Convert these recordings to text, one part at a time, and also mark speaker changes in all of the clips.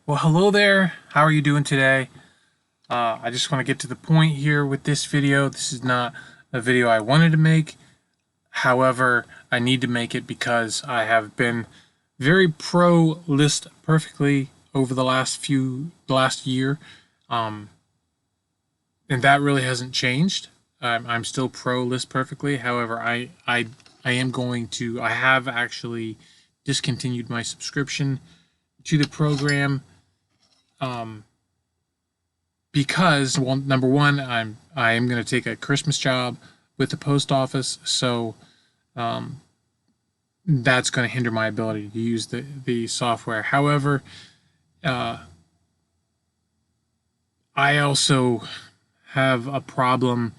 Speaker 1: Well, hello there. How are you doing today? I just want to get to the point here with this video. This is not a video I wanted to make. However, I need to make it because I have been very pro list perfectly over the last year, um, and that really hasn't changed. I'm still pro list perfectly. However, I am going to. I have actually discontinued my subscription to the program. Um, because, well, number one, I am going to take a Christmas job with the post office, so um, that's going to hinder my ability to use the software. However, uh, I also have a problem.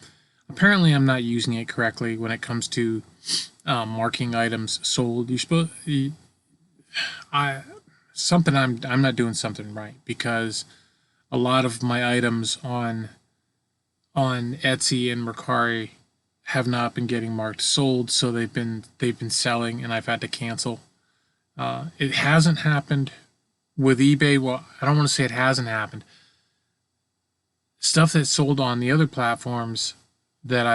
Speaker 1: Apparently, I'm not using it correctly when it comes to marking items sold. I something I'm not doing something right, because a lot of my items on Etsy and Mercari have not been getting marked sold, so they've been selling, and I've had to cancel. It hasn't happened with eBay. Well, I don't want to say it hasn't happened. Stuff that's sold on the other platforms that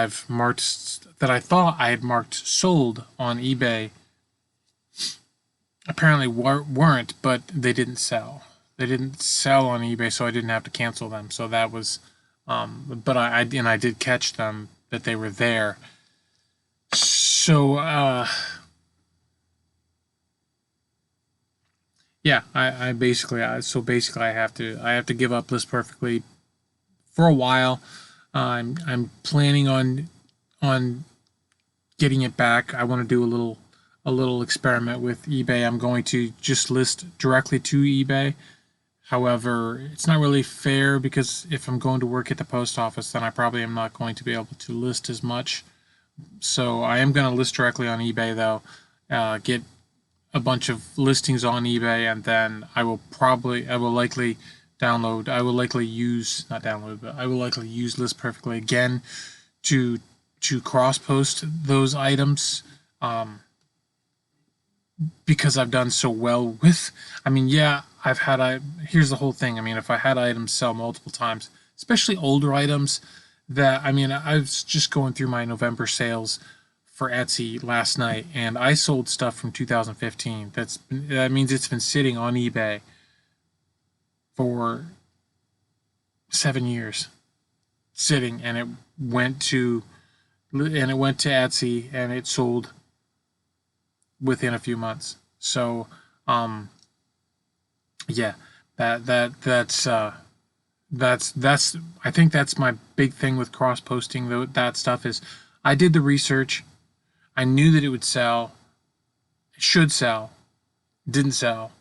Speaker 1: that I thought I had marked sold on eBay apparently weren't, but they didn't sell. They didn't sell on eBay, so I didn't have to cancel them. So that was, but I did catch them that they were there. So yeah, I basically I have to give up List Perfectly for a while. I'm planning on getting it back. I want to do a little experiment with eBay. I'm going to just list directly to eBay. However, it's not really fair, because if I'm going to work at the post office, then I probably am not going to be able to list as much. So I am going to list directly on eBay, though. Get a bunch of listings on eBay, and then I will likely I will likely use, not download, but I will likely use List Perfectly again to cross post those items, because I've done so well with. I mean, yeah, here's the whole thing. I mean, if I had items sell multiple times, especially older items, that, I mean, I was just going through my November sales for Etsy last night, and I sold stuff from 2015. That means it's been sitting on eBay for 7 years, sitting, and it went to Etsy, and it sold within a few months. So, um, yeah, that's I think that's my big thing with cross posting. Though, that stuff is, I did the research. I knew that it would sell. It should sell. Didn't sell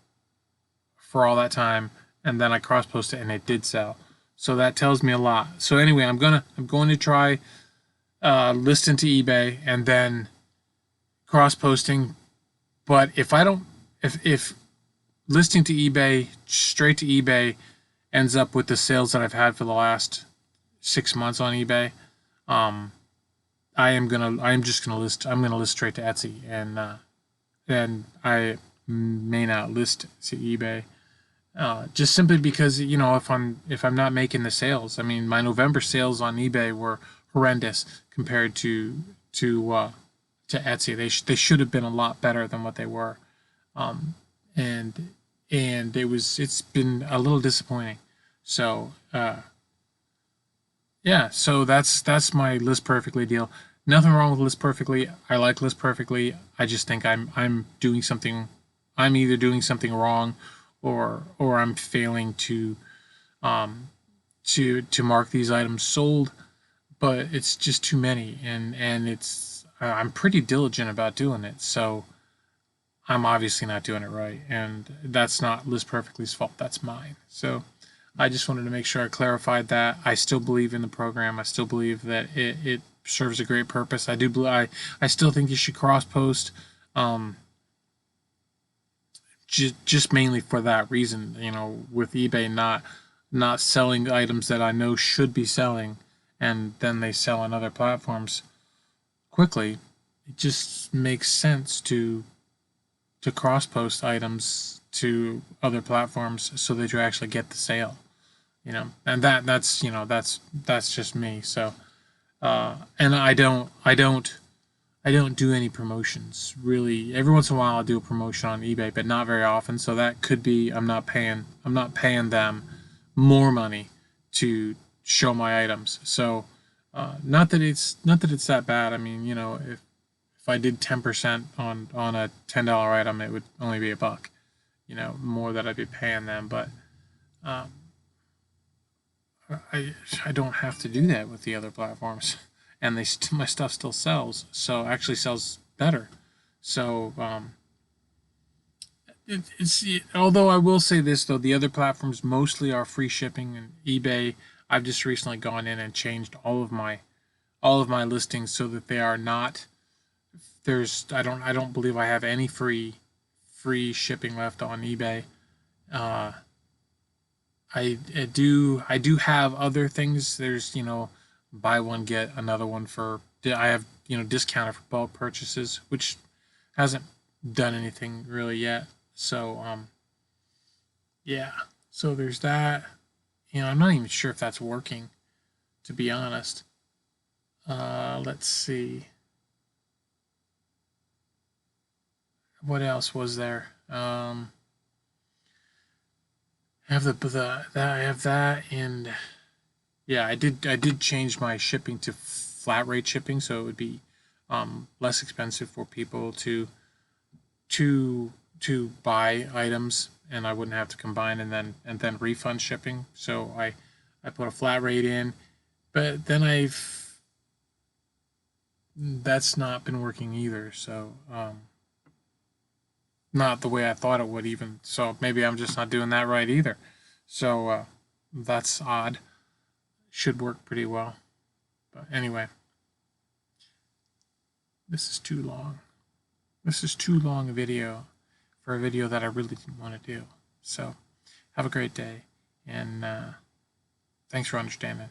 Speaker 1: for all that time, and then I cross posted and it did sell. So that tells me a lot. So anyway, I'm going to try listing to eBay and then cross posting. But if I don't, if listing to eBay, straight to eBay, ends up with the sales that I've had for the last 6 months on eBay, um, I'm gonna list straight to Etsy, and I may not list to eBay, just simply because, if I'm not making the sales. I mean, my November sales on eBay were horrendous compared to Etsy. They should have been a lot better than what they were, um, and it's been a little disappointing. So yeah, so that's my List Perfectly deal. Nothing wrong with List Perfectly. I like List Perfectly. I just think I'm doing something. I'm either doing something wrong, or I'm failing um, to mark these items sold. But it's just too many, and I'm pretty diligent about doing it. So I'm obviously not doing it right, and that's not List Perfectly's fault. That's mine. So I just wanted to make sure I clarified that. I still believe in the program. I still believe that it serves a great purpose. I still think you should cross post, um, just mainly for that reason. With eBay not selling items that I know should be selling, and then they sell on other platforms quickly. It just makes sense cross post items to other platforms so that you actually get the sale. And that's just me. So and I don't do any promotions really. Every once in a while I'll do a promotion on eBay, but not very often. So that could be I'm not paying them more money to show my items. So not that it's that bad. I mean, if I did 10% on a $10 item, it would only be $1, more that I'd be paying them. But um, I don't have to do that with the other platforms, and my stuff still sells. So actually sells better. So although I will say this though, the other platforms mostly are free shipping, and eBay, I've just recently gone in and changed all of my listings so that they are not. I don't believe I have any free shipping left on eBay. Uh, I do have other things. There's buy one get another one for. I have discounted for bulk purchases, which hasn't done anything really yet. So yeah. So there's that. I'm not even sure if that's working, to be honest. Let's see. What else was there? I have I have that, and yeah, I did change my shipping to flat rate shipping, so it would be less expensive for people to buy items, and I wouldn't have to combine and then refund shipping. So I put a flat rate in, but then that's not been working either. So not the way I thought it would even. So maybe I'm just not doing that right either. So that's odd. Should work pretty well. But anyway, this is too long. This is too long a video for a video that I really didn't want to do. So have a great day, and thanks for understanding.